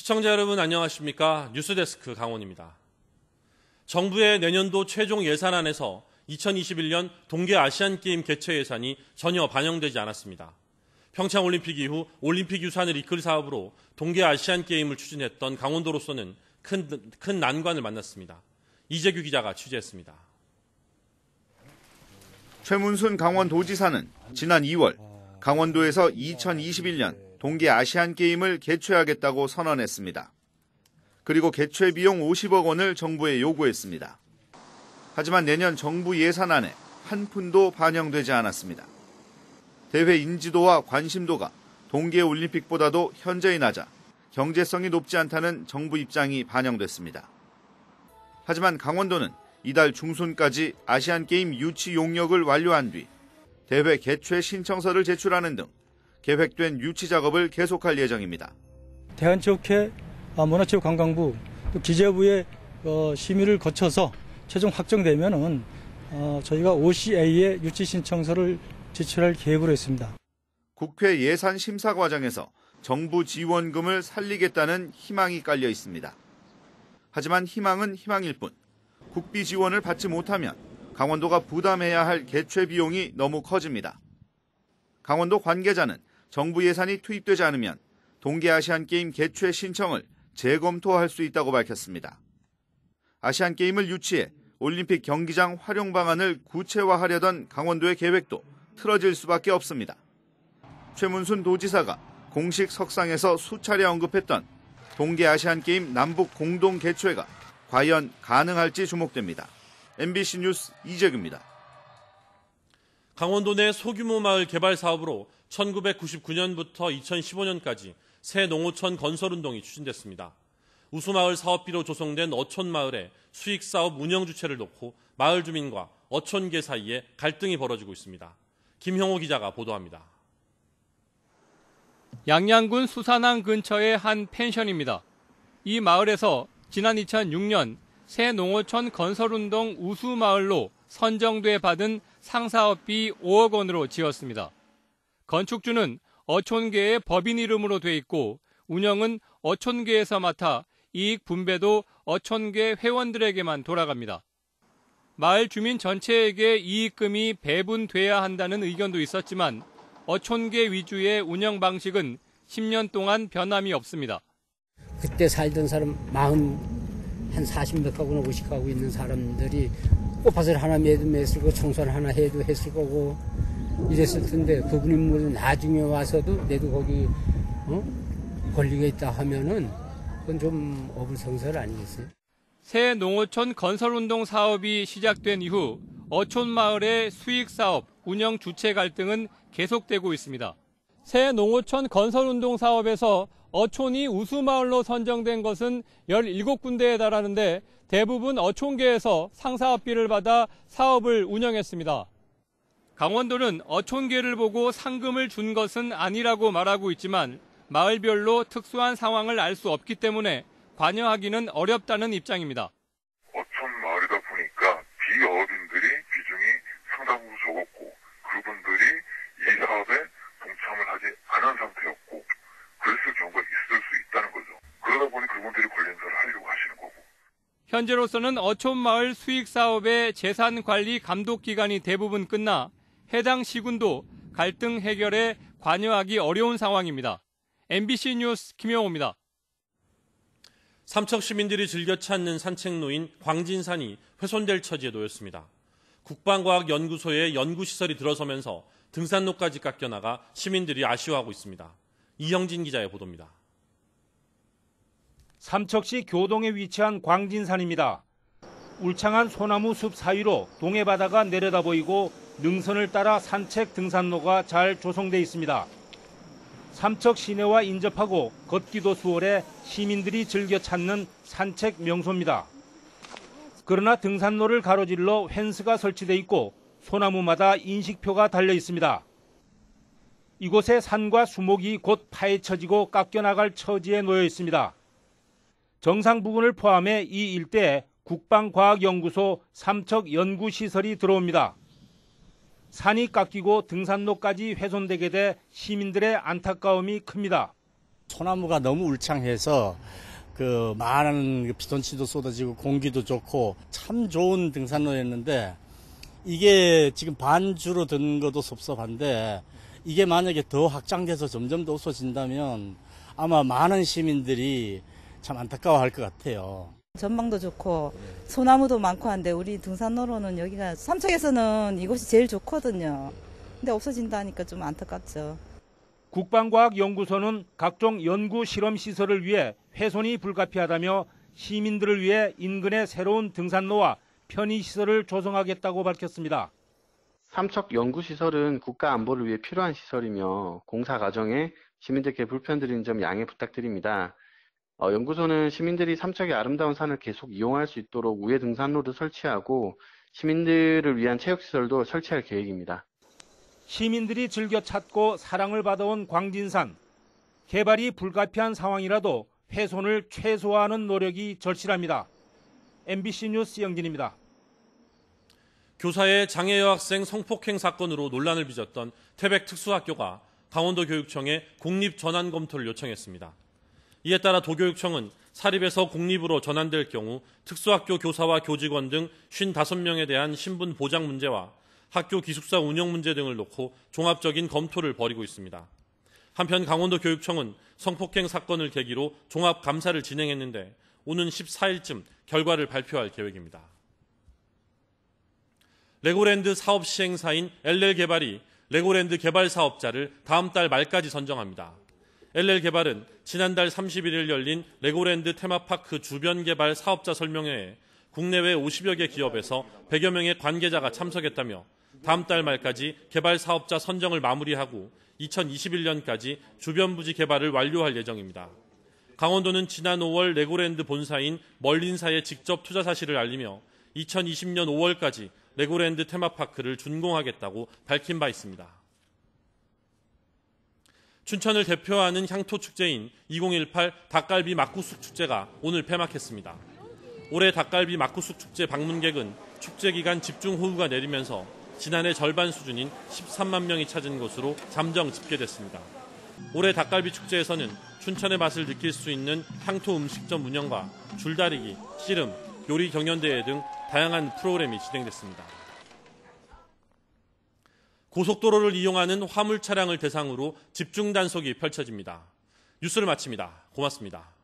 시청자 여러분 안녕하십니까? 뉴스데스크 강원입니다. 정부의 내년도 최종 예산안에서 2021년 동계아시안게임 개최 예산이 전혀 반영되지 않았습니다. 평창올림픽 이후 올림픽 유산을 이끌 사업으로 동계아시안게임을 추진했던 강원도로서는 큰 난관을 만났습니다. 이재규 기자가 취재했습니다. 최문순 강원도지사는 지난 2월 강원도에서 2021년 동계아시안게임을 개최하겠다고 선언했습니다. 그리고 개최 비용 50억 원을 정부에 요구했습니다. 하지만 내년 정부 예산안에 한 푼도 반영되지 않았습니다. 대회 인지도와 관심도가 동계올림픽보다도 현저히 낮아 경제성이 높지 않다는 정부 입장이 반영됐습니다. 하지만 강원도는 이달 중순까지 아시안게임 유치 용역을 완료한 뒤 대회 개최 신청서를 제출하는 등 계획된 유치 작업을 계속할 예정입니다. 대한체육회, 문화체육관광부, 또 기재부의 심의를 거쳐서 최종 확정되면은 저희가 OCA의 유치 신청서를 제출할 계획으로 했습니다. 국회 예산 심사 과정에서 정부 지원금을 살리겠다는 희망이 깔려 있습니다. 하지만 희망은 희망일 뿐 국비 지원을 받지 못하면 강원도가 부담해야 할 개최 비용이 너무 커집니다. 강원도 관계자는 정부 예산이 투입되지 않으면 동계아시안게임 개최 신청을 재검토할 수 있다고 밝혔습니다. 아시안게임을 유치해 올림픽 경기장 활용 방안을 구체화하려던 강원도의 계획도 틀어질 수밖에 없습니다. 최문순 도지사가 공식 석상에서 수차례 언급했던 동계아시안게임 남북 공동 개최가 과연 가능할지 주목됩니다. MBC 뉴스 이재규입니다. 강원도 내 소규모 마을 개발 사업으로 1999년부터 2015년까지 새 농어촌 건설운동이 추진됐습니다. 우수마을 사업비로 조성된 어촌마을에 수익사업 운영 주체를 놓고 마을 주민과 어촌계 사이에 갈등이 벌어지고 있습니다. 김형호 기자가 보도합니다. 양양군 수산항 근처의 한 펜션입니다. 이 마을에서 지난 2006년 새 농어촌 건설운동 우수마을로 선정돼 받은 상사업비 5억 원으로 지었습니다. 건축주는 어촌계의 법인 이름으로 돼 있고 운영은 어촌계에서 맡아 이익 분배도 어촌계 회원들에게만 돌아갑니다. 마을 주민 전체에게 이익금이 배분돼야 한다는 의견도 있었지만 어촌계 위주의 운영 방식은 10년 동안 변함이 없습니다. 그때 살던 사람 한 40몇 가구나 50가구 있는 사람들이 꽃밭을 하나 맸을 거고 청소를 하나 해도 했을 거고 이랬을 텐데 그분이 뭐 나중에 와서도 내도 거기 권리가 있다 하면은 그건 좀 어불성설 아니겠어요? 새 농어촌 건설운동 사업이 시작된 이후 어촌마을의 수익사업, 운영 주체 갈등은 계속되고 있습니다. 새 농어촌 건설운동 사업에서 어촌이 우수마을로 선정된 것은 17군데에 달하는데 대부분 어촌계에서 상사업비를 받아 사업을 운영했습니다. 강원도는 어촌계를 보고 상금을 준 것은 아니라고 말하고 있지만 마을별로 특수한 상황을 알 수 없기 때문에 관여하기는 어렵다는 입장입니다. 어촌 마을이다 보니까 비어업인들이 비중이 상당히 적었고 그분들이 이 사업에 동참을 하지 않은 상태였고 그랬을 경우가 있을 수 있다는 거죠. 그러다 보니 그분들이 관리 행사를 하려고 하시는 거고. 현재로서는 어촌마을 수익사업의 재산관리 감독기간이 대부분 끝나 해당 시군도 갈등 해결에 관여하기 어려운 상황입니다. MBC 뉴스 김영호입니다. 삼척 시민들이 즐겨 찾는 산책로인 광진산이 훼손될 처지에 놓였습니다. 국방과학연구소의 연구시설이 들어서면서 등산로까지 깎여나가 시민들이 아쉬워하고 있습니다. 이형진 기자의 보도입니다. 삼척시 교동에 위치한 광진산입니다. 울창한 소나무 숲 사이로 동해 바다가 내려다 보이고 능선을 따라 산책 등산로가 잘 조성돼 있습니다. 삼척 시내와 인접하고 걷기도 수월해 시민들이 즐겨 찾는 산책 명소입니다. 그러나 등산로를 가로질러 펜스가 설치돼 있고 소나무마다 인식표가 달려 있습니다. 이곳에 산과 수목이 곧 파헤쳐지고 깎여나갈 처지에 놓여 있습니다. 정상 부근을 포함해 이 일대에 국방과학연구소 삼척연구시설이 들어옵니다. 산이 깎이고 등산로까지 훼손되게 돼 시민들의 안타까움이 큽니다. 소나무가 너무 울창해서 그 많은 피톤치도 쏟아지고 공기도 좋고 참 좋은 등산로였는데 이게 지금 반주로 든 것도 섭섭한데 이게 만약에 더 확장돼서 점점 더 없어진다면 아마 많은 시민들이 참 안타까워할 것 같아요. 전망도 좋고 소나무도 많고 한데 우리 등산로로는 여기가 삼척에서는 이곳이 제일 좋거든요. 근데 없어진다니까 좀 안타깝죠. 국방과학연구소는 각종 연구 실험 시설을 위해 훼손이 불가피하다며 시민들을 위해 인근에 새로운 등산로와 편의시설을 조성하겠다고 밝혔습니다. 삼척 연구시설은 국가 안보를 위해 필요한 시설이며 공사 과정에 시민들께 불편 드리는 점 양해 부탁드립니다. 연구소는 시민들이 삼척의 아름다운 산을 계속 이용할 수 있도록 우회 등산로를 설치하고 시민들을 위한 체육시설도 설치할 계획입니다. 시민들이 즐겨 찾고 사랑을 받아온 광진산. 개발이 불가피한 상황이라도 훼손을 최소화하는 노력이 절실합니다. MBC 뉴스 영진입니다. 교사의 장애 여학생 성폭행 사건으로 논란을 빚었던 태백 특수학교가 강원도교육청에 공립 전환 검토를 요청했습니다. 이에 따라 도교육청은 사립에서 공립으로 전환될 경우 특수학교 교사와 교직원 등 55명에 대한 신분 보장 문제와 학교 기숙사 운영 문제 등을 놓고 종합적인 검토를 벌이고 있습니다. 한편 강원도교육청은 성폭행 사건을 계기로 종합감사를 진행했는데 오는 14일쯤 결과를 발표할 계획입니다. 레고랜드 사업 시행사인 LL개발이 레고랜드 개발 사업자를 다음 달 말까지 선정합니다. LL개발은 지난달 31일 열린 레고랜드 테마파크 주변 개발 사업자 설명회에 국내외 50여 개 기업에서 100여 명의 관계자가 참석했다며 다음 달 말까지 개발 사업자 선정을 마무리하고 2021년까지 주변 부지 개발을 완료할 예정입니다. 강원도는 지난 5월 레고랜드 본사인 멀린사에 직접 투자 사실을 알리며 2020년 5월까지 레고랜드 테마파크를 준공하겠다고 밝힌 바 있습니다. 춘천을 대표하는 향토축제인 2018 닭갈비 막국수 축제가 오늘 폐막했습니다. 올해 닭갈비 막국수 축제 방문객은 축제 기간 집중호우가 내리면서 지난해 절반 수준인 13만 명이 찾은 것으로 잠정 집계됐습니다. 올해 닭갈비 축제에서는 춘천의 맛을 느낄 수 있는 향토 음식점 운영과 줄다리기, 씨름, 요리 경연대회 등 다양한 프로그램이 진행됐습니다. 고속도로를 이용하는 화물 차량을 대상으로 집중 단속이 펼쳐집니다. 뉴스를 마칩니다. 고맙습니다.